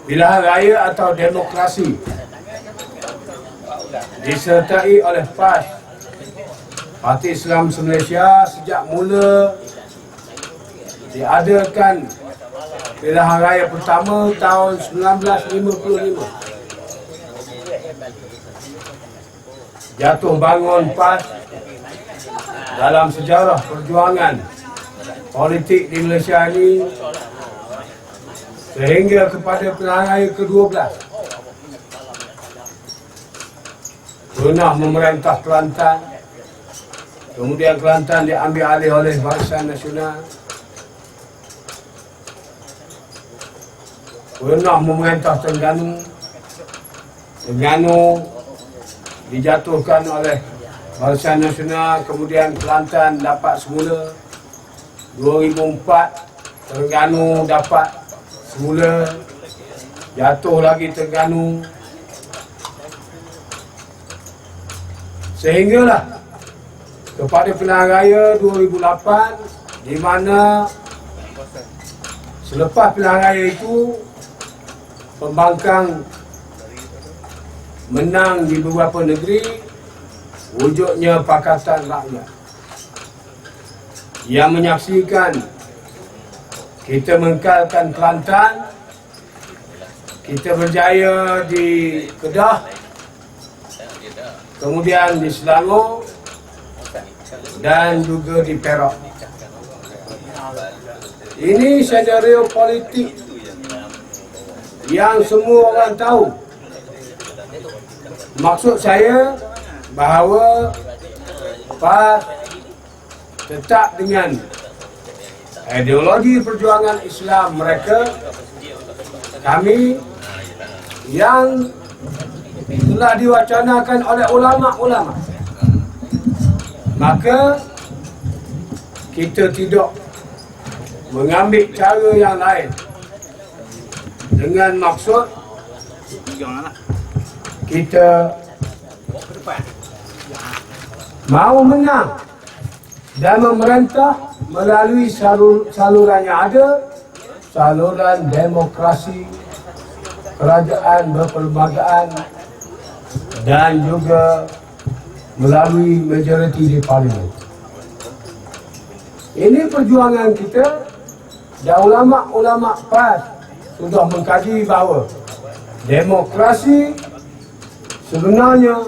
Pilihan raya atau demokrasi disertai oleh PAS, Parti Islam Malaysia, sejak mula diadakan pilihan raya pertama tahun 1955. Jatuh bangun PAS dalam sejarah perjuangan politik di Malaysia ini sehingga kepada pilihan raya ke-12 pernah memerintah Kelantan, kemudian Kelantan diambil alih oleh Barisan Nasional, pernah memerintah Terengganu, Terengganu dijatuhkan oleh Barisan Nasional, kemudian Kelantan dapat semula. 2004 Terengganu dapat semula, jatuh lagi Terengganu, sehinggalah kepada pilihan raya 2008, di mana selepas pilihan raya itu pembangkang menang di beberapa negeri, wujudnya Pakatan Rakyat yang menyaksikan kita mengekalkan Kelantan, kita berjaya di Kedah, kemudian di Selangor dan juga di Perak. Ini senario politik yang semua orang tahu. Maksud saya bahawa PAS tetap dengan ideologi perjuangan Islam mereka, kami yang telah diwacanakan oleh ulama-ulama, maka kita tidak mengambil cara yang lain dengan maksud kita mau menang dan memerintah melalui saluran yang ada, saluran demokrasi, kerajaan berperlembagaan, dan juga melalui majoriti di parlimen. Ini perjuangan kita, dan ulama-ulama PAS sudah mengkaji bahawa demokrasi sebenarnya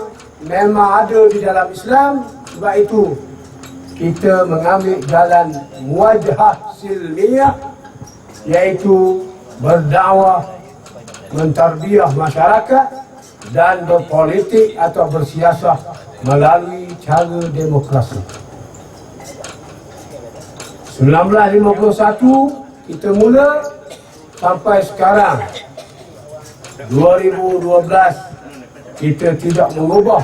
memang ada di dalam Islam. Sebab itu kita mengambil jalan muwajahah silmiyah, iaitu berdakwah, mentarbiah masyarakat dan berpolitik atau bersiasah melalui cara demokrasi. 1951 kita mula sampai sekarang 2012 kita tidak mengubah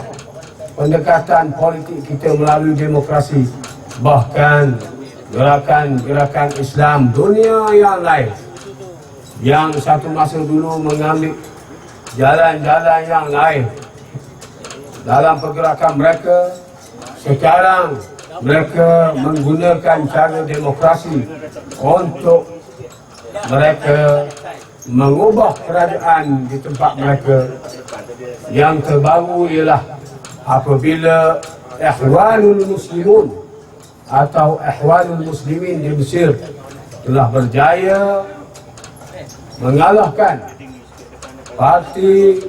pendekatan politik kita melalui demokrasi. Bahkan gerakan-gerakan Islam dunia yang lain yang satu masa dulu mengambil jalan-jalan yang lain dalam pergerakan mereka, sekarang mereka menggunakan cara demokrasi untuk mereka mengubah kerajaan di tempat mereka. Yang terbaru ialah apabila Ikhwanul Muslimun atau Ikhwanul Muslimin di Mesir telah berjaya mengalahkan parti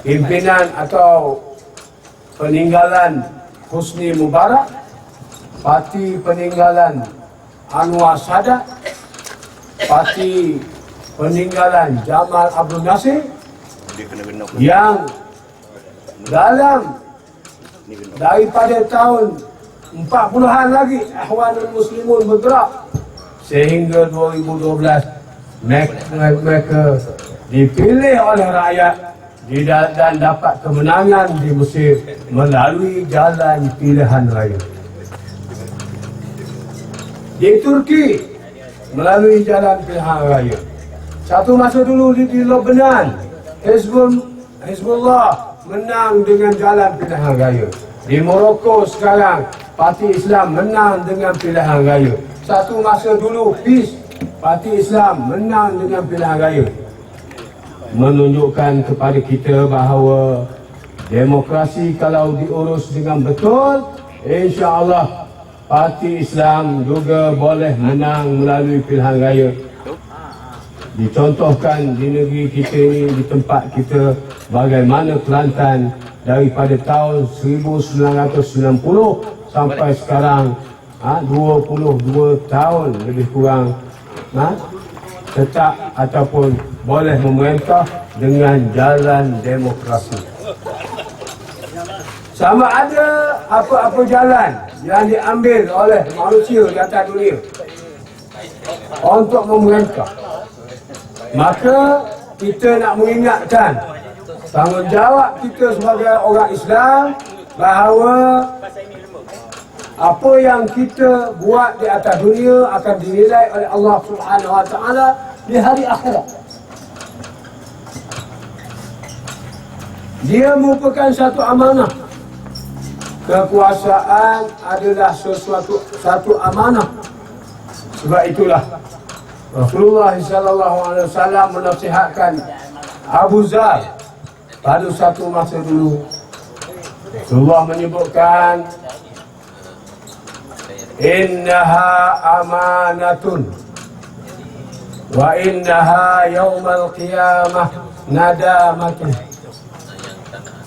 pimpinan atau peninggalan Husni Mubarak, parti peninggalan Anwar Sadat, parti peninggalan Jamal Abdul Nasir, yang dalam daripada tahun 40-an lagi Ikhwanul Muslimun bergerak sehingga 2012 mereka dipilih oleh rakyat dan dapat kemenangan di Mesir melalui jalan pilihan raya. Di Turki melalui jalan pilihan raya. Satu masa dulu di Lebanon, Hizbullah menang dengan jalan pilihan raya. Di Morocco sekarang Parti Islam menang dengan pilihan raya. Satu masa dulu PIS Parti Islam menang dengan pilihan raya, menunjukkan kepada kita bahawa demokrasi kalau diurus dengan betul, insya-Allah Parti Islam juga boleh menang melalui pilihan raya. Dicontohkan di negeri kita ini, di tempat kita, bagaimana Kelantan daripada tahun 1990 sampai sekarang 22 tahun lebih kurang tetap ataupun boleh memerintah dengan jalan demokrasi. Sama ada apa-apa jalan yang diambil oleh manusia di atas dunia untuk memerintah, maka kita nak mengingatkan tanggungjawab kita sebagai orang Islam bahawa apa yang kita buat di atas dunia akan dinilai oleh Allah Subhanahu Wa Taala di hari akhirat. Dia merupakan satu amanah. Kekuasaan adalah satu amanah. Sebab itulah Rasulullah SAW menasihatkan Abu Zar pada satu masa dulu. Rasulullah menyebutkan, innaha amanatun wa innaha yaumal qiyamah nadamatun.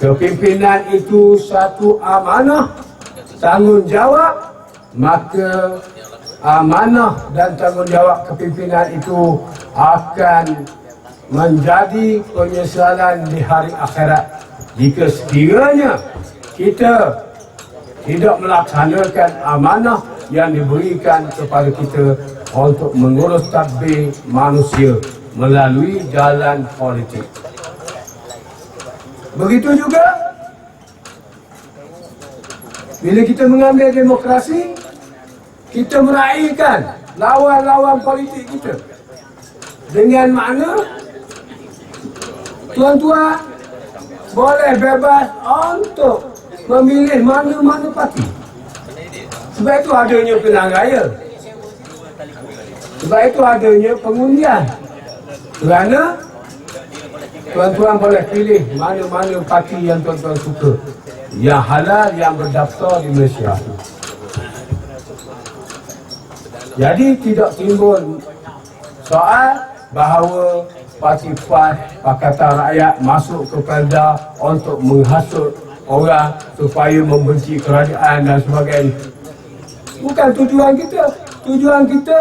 Kepimpinan itu satu amanah, tanggungjawab, maka amanah dan tanggungjawab kepimpinan itu akan menjadi penyesalan di hari akhirat jika sekiranya kita tidak melaksanakan amanah yang diberikan kepada kita untuk mengurus tadbir manusia melalui jalan politik. Begitu juga bila kita mengambil demokrasi, kita meraihkan lawan-lawan politik kita dengan makna tuan-tuan boleh bebas untuk memilih mana-mana parti. Sebab itu adanya pilihan raya. Sebab itu adanya pengundian. Kerana tuan-tuan boleh pilih mana-mana parti yang tuan-tuan suka, yang halal, yang berdaftar di Malaysia. Jadi tidak timbul soal bahawa parti PAS, Pakatan Rakyat masuk ke Perda untuk menghasut orang supaya membenci kerajaan dan sebagainya. Bukan tujuan kita. Tujuan kita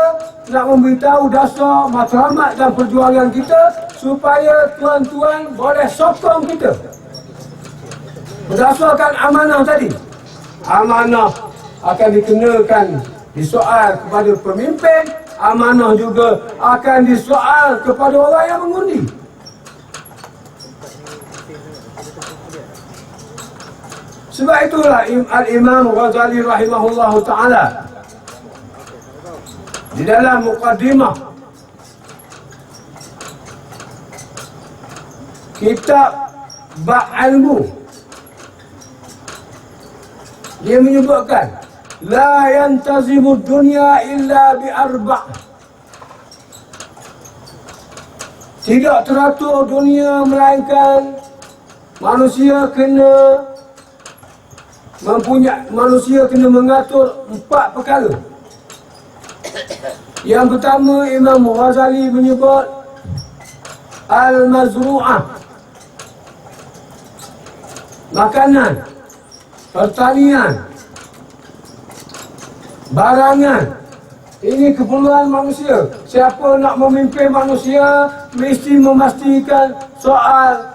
nak memberitahu dasar matlamat dan perjuangan kita supaya tuan-tuan boleh sokong kita. Berdasarkan amanah tadi. Amanah akan dikenakan disoal kepada pemimpin, amanah juga akan disoal kepada orang yang mengundi. Sebab itulah Al-Imam Ghazali rahimahullah ta'ala di dalam muqaddimah kitab Ba'almu, dia menyebutkan la yantazimu dunya illa bi arba'. Tidak teratur dunia melainkan manusia kena mengatur 4 perkara. Yang pertama, Imam Ghazali menyebut al-mazru'ah, makanan, pertanian, barangan. Ini keperluan manusia. Siapa nak memimpin manusia mesti memastikan soal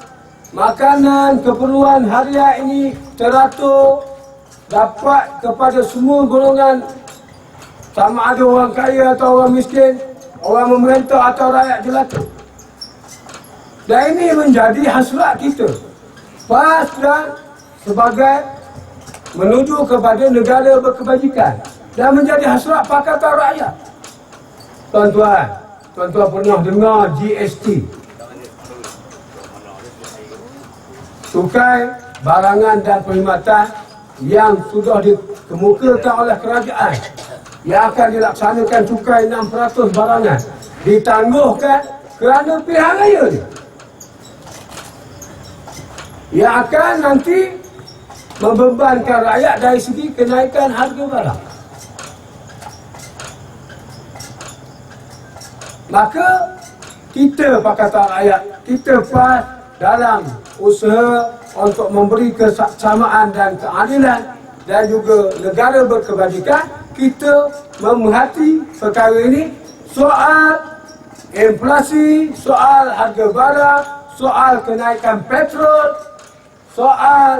makanan, keperluan harian ini teratur, dapat kepada semua golongan, sama ada orang kaya atau orang miskin, orang memerintah atau rakyat jelata. Dan ini menjadi hasrat kita. PAS dan sebagai menuju kepada negara berkebajikan dan menjadi hasrat Pakatan Rakyat. Tuan-tuan pernah dengar GST, cukai barangan dan perkhidmatan yang sudah dikemukakan oleh kerajaan yang akan dilaksanakan cukai 6% barangan ditangguhkan kerana pilihan raya ni, yang akan nanti membebankan rakyat dari segi kenaikan harga barang. Maka kita Pakatan Rakyat, kita PAS dalam usaha untuk memberi kesamaan dan keadilan dan juga negara berkebajikan, kita memerhati perkara ini, soal inflasi, soal harga barang, soal kenaikan petrol, soal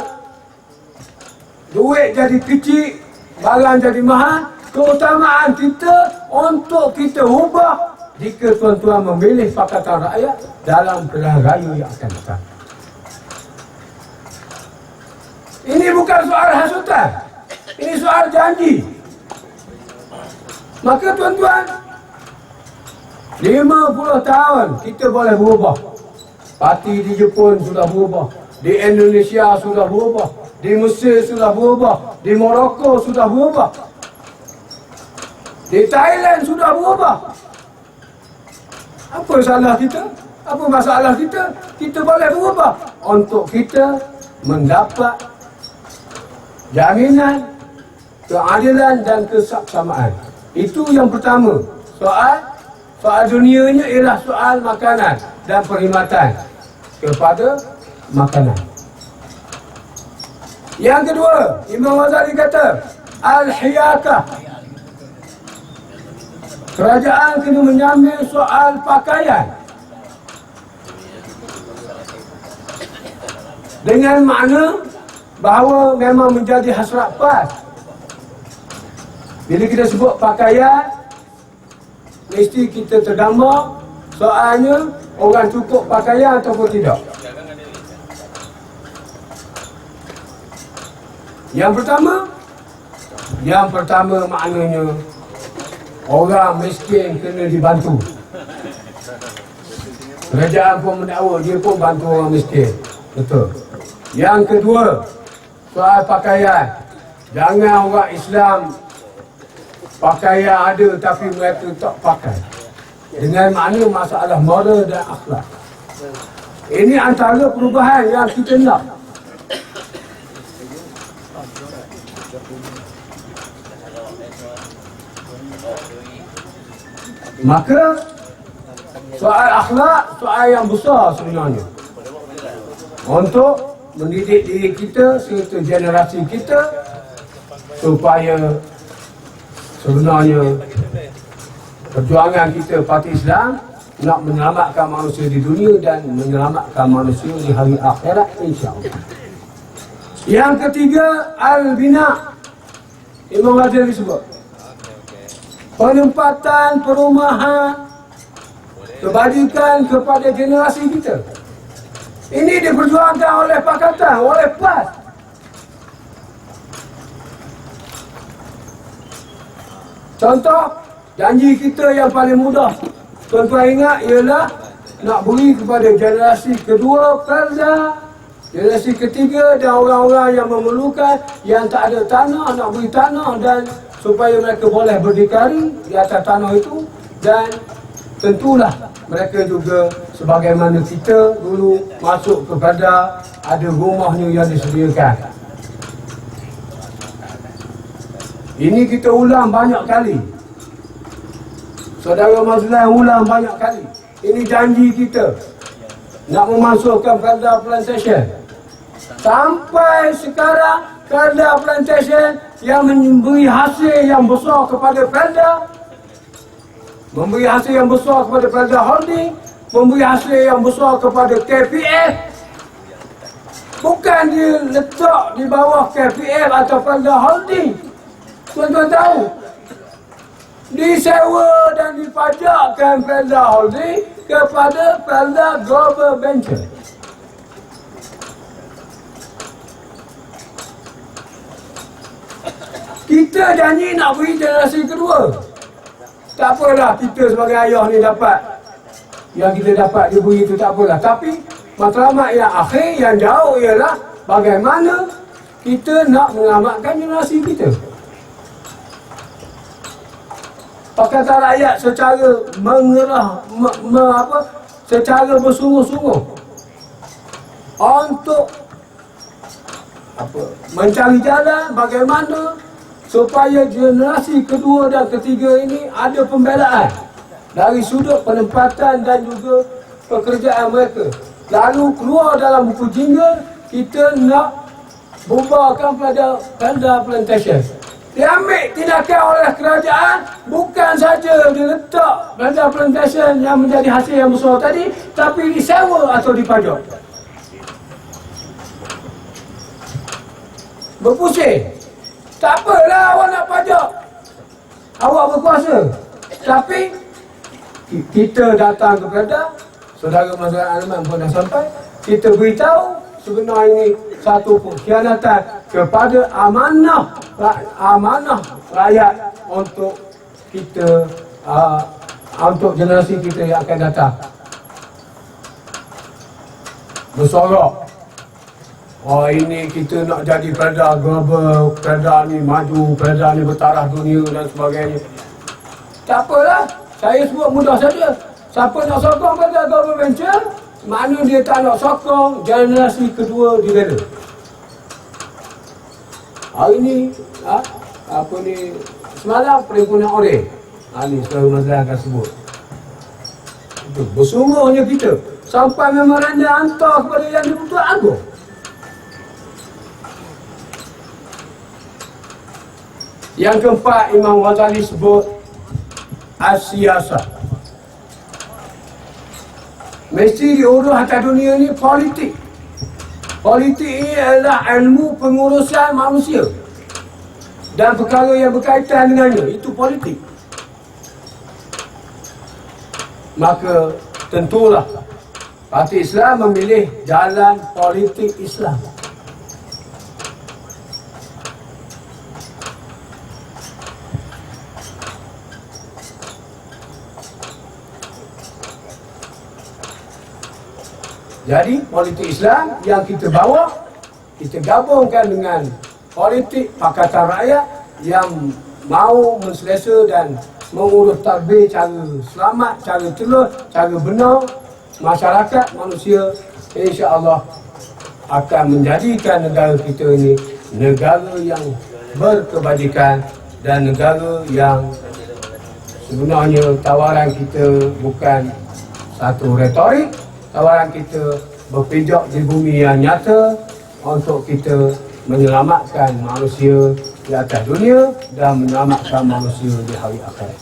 duit jadi kecil, barang jadi mahal. Keutamaan kita untuk kita ubah jika tuan-tuan memilih Pakatan Rakyat dalam pilihan raya yang akan datang. Ini bukan soal hasutan, ini soal janji. Maka tuan-tuan, 50 tahun kita boleh berubah. Parti di Jepun sudah berubah, di Indonesia sudah berubah, di Mesir sudah berubah, di Morocco sudah berubah, di Thailand sudah berubah. Apa salah kita? Apa masalah kita? Kita boleh berubah untuk kita mendapat jaminan keadilan dan kesamaan. Itu yang pertama. Soal dunianya ialah soal makanan dan perkhidmatan kepada makanan. Yang kedua, Imam Ghazali kata, al-hiyakah. Kerajaan kena menyambil soal pakaian dengan makna bahawa memang menjadi hasrat PAS. Bila kita sebut pakaian, mesti kita tergambar soalnya orang cukup pakaian ataupun tidak. Yang pertama maknanya orang miskin kena dibantu. Kerajaan pun mendakwa, dia pun bantu orang miskin. Betul. Yang kedua, soal pakaian. Jangan orang Islam pakaian ada tapi mereka tak pakai. Dengan makna masalah moral dan akhlak. Ini antara perubahan yang kita nak. Maka soal akhlak, soal yang besar sebenarnya. Untuk mendidik diri kita serta generasi kita supaya sebenarnya perjuangan kita Parti Islam nak menyelamatkan manusia di dunia dan menyelamatkan manusia di hari akhirat, insya-Allah. Yang ketiga, al-bina. Imam Ghazali sebut penempatan perumahan kebajikan kepada generasi kita. Ini diperjuangkan oleh Pakatan, oleh PAS. Contoh, janji kita yang paling mudah, tuan-tuan ingat, ialah nak beri kepada generasi kedua perda, generasi ketiga dan orang-orang yang memerlukan, yang tak ada tanah, nak beri tanah dan supaya mereka boleh berdikari di atas tanah itu. Dan tentulah mereka juga sebagaimana kita dulu masuk kepada ada rumahnya yang disediakan. Ini kita ulang banyak kali. Saudara Mazlan ulang banyak kali. Ini janji kita nak memasukkan perda plantation. Sampai sekarang perda plantation yang memberi hasil yang besar kepada perda, memberi hasil yang besar kepada perda holding, memberi hasil yang besar kepada KPF. Bukan dia letak di bawah KPF atau perda holding. Tuan-tuan tahu, disewa dan dipajakkan perda holding kepada perda global venture. Kita janji nak beri generasi kedua. Tak apalah kita sebagai ayah ni dapat, yang kita dapat diberi itu tak apalah. Tapi matlamat yang akhir, yang jauh ialah bagaimana kita nak menyelamatkan generasi kita. Pakatan Rakyat secara secara bersungguh-sungguh untuk mencari jalan bagaimana supaya generasi kedua dan ketiga ini ada pembelaan dari sudut penempatan dan juga pekerjaan mereka. Lalu keluar dalam buku jingle, kita nak bubarkan Pelda Plantation. Diambil tindakan oleh kerajaan, bukan saja diletak Pelda Plantation yang menjadi hasil yang besar tadi, tapi disewa atau dipajak. Berpusing. Tak apalah awak nak pajak, awak berkuasa. Tapi kita datang kepada saudara Mazlan Alman pun dah sampai, kita beritahu sebenarnya ini satu pengkhianatan kepada amanah rakyat untuk kita, untuk generasi kita yang akan datang. Bersorak, oh ini kita nak jadi Pelda global, Pelda ni maju, Pelda ni bertaraf dunia dan sebagainya. Tak apalah, saya sebut mudah saja. Siapa nak sokong Pelda Global Venture, mana dia tak nak sokong generasi kedua di Reda. Hari ni, semalam perhimpunan Oreh, ni Saudara Mazlan akan sebut. Itu bersungguhnya kita sampai memoranda hantar kepada Yang di-Pertuan Agong. Yang keempat, Imam Ghazali sebut as-siyasah. Mesti diurus atas dunia ni politik. Politik ini adalah ilmu pengurusan manusia dan perkara yang berkaitan dengannya, itu politik. Maka tentulah Parti Islam memilih jalan politik Islam. Jadi politik Islam yang kita bawa, kita gabungkan dengan politik Pakatan Rakyat yang mahu menselesa dan mengurus tadbir cara selamat, cara telus, cara benar masyarakat manusia, insya-Allah akan menjadikan negara kita ini negara yang berkebajikan dan negara yang sebenarnya tawaran kita bukan satu retorik. Tawaran kita berpijak di bumi yang nyata untuk kita menyelamatkan manusia di atas dunia dan menyelamatkan manusia di hari akhirat.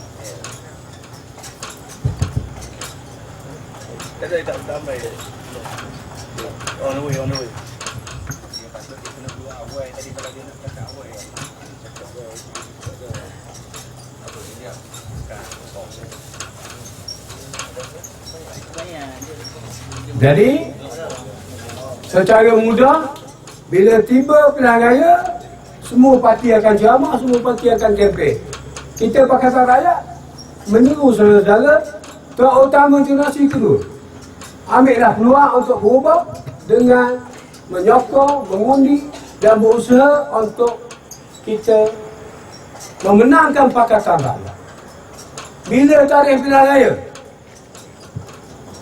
Jadi secara mudah, bila tiba pilihan raya, semua parti akan ceramah, semua parti akan kempen. Kita Pakatan Rakyat menyeru saudara-saudara, terutama generasi kedua, ambillah peluang untuk berubah dengan menyokong, mengundi dan berusaha untuk kita memenangkan Pakatan Rakyat. Bila tarikh pilihan raya?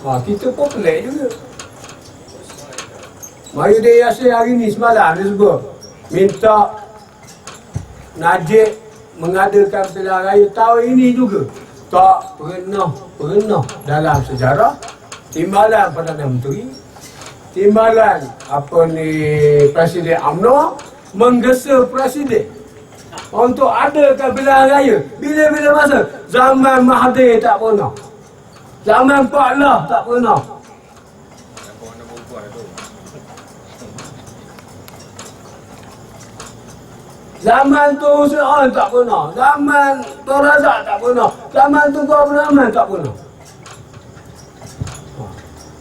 Kita pun pelik juga. Mahyudin Yassin hari ni semalam dia sebut minta Najib mengadakan pilihan raya tahun ini juga. Tak pernah dalam sejarah timbalan Perdana Menteri, timbalan Presiden UMNO menggesa Presiden untuk adakan pilihan raya. Bila-bila masa? Zaman Mahathir tak pernah. Zaman Pak Lah tak pernah. Zaman tu Hussein tak pernah. Zaman Tun Razak tak pernah. Zaman tu Abdul Rahman tak pernah.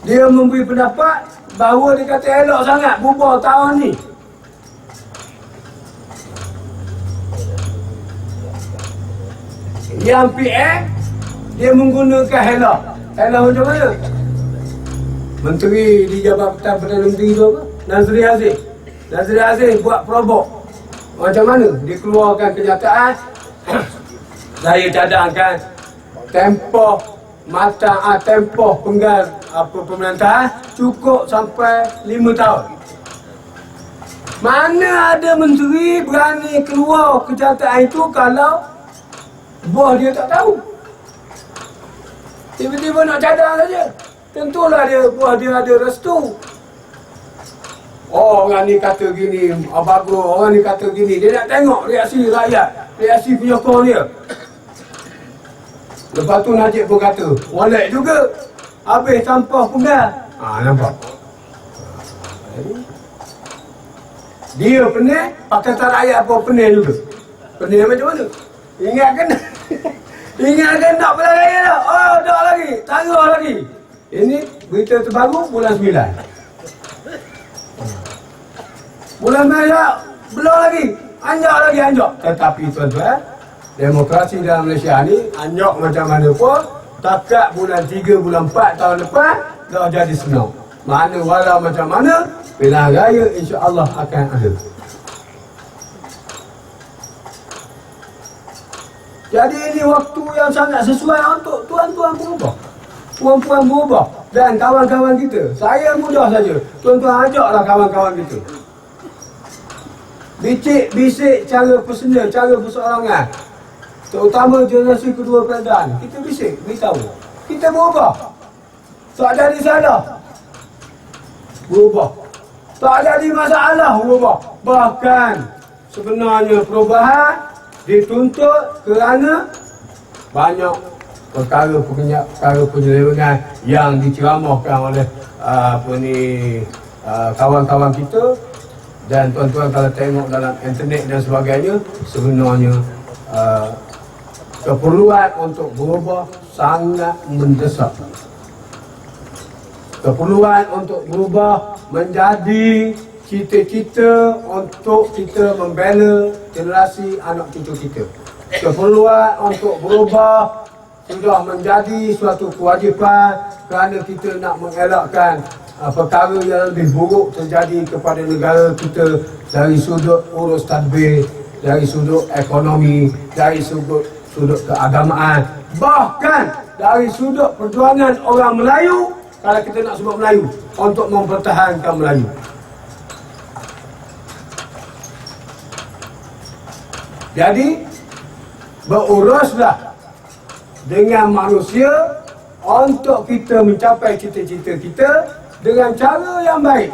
Dia memberi pendapat bahawa dia kata elok sangat bubar tahun ni. Yang PM dia menggunakan Hela. Hela macam mana? Menteri di Jabatan Perdana Menteri tu apa? Nazri Aziz. Nazri Aziz buat perobok. Macam mana? Dia keluarkan kenyataan saya cadangkan tempoh tempoh pemerintahan cukup sampai 5 tahun. Mana ada menteri berani keluar kenyataan itu kalau bos dia tak tahu. Tiba-tiba nak cadang saja. Tentulah bos dia ada restu. Oh, orang ni kata gini, bagus, orang ni kata gini. Dia nak tengok reaksi rakyat, reaksi penyokong dia. Lepas tu Najib pun kata, walek juga. Habis sampah penggal. Nampak? Dia pening, Pakatan Rakyat pun pening juga. Pening macam mana? Ingatkan ingatkan nak pelan raya dah. Oh, tak lagi, taruh lagi. Ini berita terbaru bulan 9. Bulan Malaysia belum lagi, anjak. Tetapi tuan-tuan, demokrasi dalam Malaysia ni anjak macam mana pun, takat bulan 3, bulan 4 tahun lepas dah jadi senang. Mana walau macam mana, pilihan raya insya-Allah akan ada. Jadi ini waktu yang sangat sesuai untuk tuan-tuan berubah, puan-puan berubah dan kawan-kawan kita. Saya mudah saja, tuan-tuan ajaklah kawan-kawan kita. Bisik cara personal, cara perseorangan. Terutama generasi kedua kerajaan. Kita bisik, beritahu. Kita berubah. Tak jadi salah, berubah. Tak jadi masalah, berubah. Bahkan sebenarnya perubahan dituntut kerana banyak perkara penyelewengan yang diceramahkan oleh kawan-kawan kita. Dan tuan-tuan kalau tengok dalam internet dan sebagainya, sebenarnya keperluan untuk berubah sangat mendesak. Keperluan untuk berubah menjadi cita-cita untuk kita membela generasi anak cucu kita. Keperluan untuk berubah sudah menjadi suatu kewajipan kerana kita nak mengelakkan perkara yang lebih buruk terjadi kepada negara kita dari sudut urus tadbir, dari sudut ekonomi, dari sudut keagamaan, bahkan dari sudut perjuangan orang Melayu, kalau kita nak sebut Melayu, untuk mempertahankan Melayu. Jadi beruruslah dengan manusia untuk kita mencapai cita-cita kita dengan cara yang baik.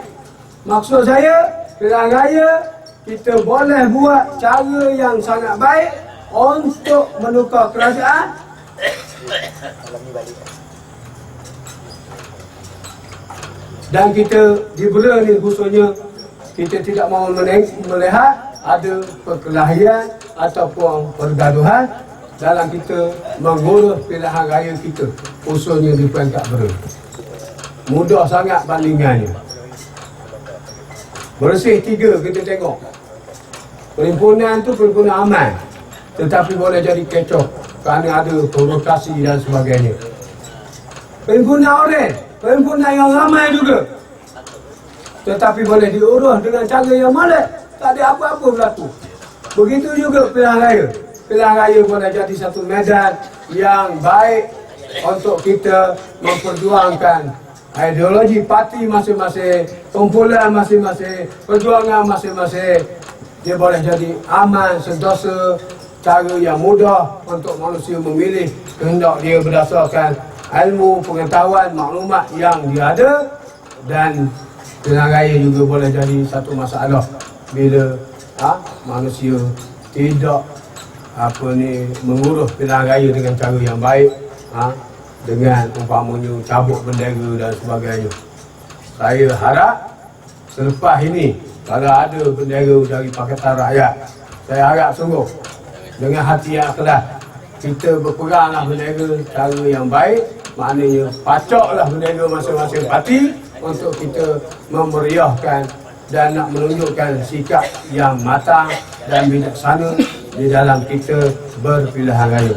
Maksud saya, pilihan raya kita boleh buat cara yang sangat baik untuk menukar kerajaan. Dan kita di Bela ni khususnya, kita tidak mahu melihat ada perkelahian ataupun pergaduhan dalam kita mengurus pilihan raya kita, khususnya di peringkat Bela. Mudah sangat bandingannya. Bersih 3 kita tengok. Perhimpunan tu perhimpunan aman, tetapi boleh jadi kecoh kerana ada provokasi dan sebagainya. Perhimpunan oren, perhimpunan yang ramai juga, tetapi boleh diurus dengan cara yang molek, tak ada apa-apa berlaku. Begitu juga pilihan raya. Pilihan raya boleh jadi satu medan yang baik untuk kita memperjuangkan ideologi parti masing-masing, kumpulan masing-masing, perjuangan masing-masing. Dia boleh jadi aman, sentosa, cara yang mudah untuk manusia memilih kehendak dia berdasarkan ilmu, pengetahuan, maklumat yang dia ada. Dan pilihan raya juga boleh jadi satu masalah bila manusia tidak mengurus pilihan raya dengan cara yang baik, dengan umpamanya cabut bendera dan sebagainya. Saya harap selepas ini, kalau ada bendera dari Pakatan Rakyat, saya harap sungguh dengan hati yang ikhlas kita berperanglah bendera cara yang baik. Maknanya pacaklah bendera masing-masing parti untuk kita memeriahkan dan nak menunjukkan sikap yang matang dan bijaksana di dalam kita berpilihan raya.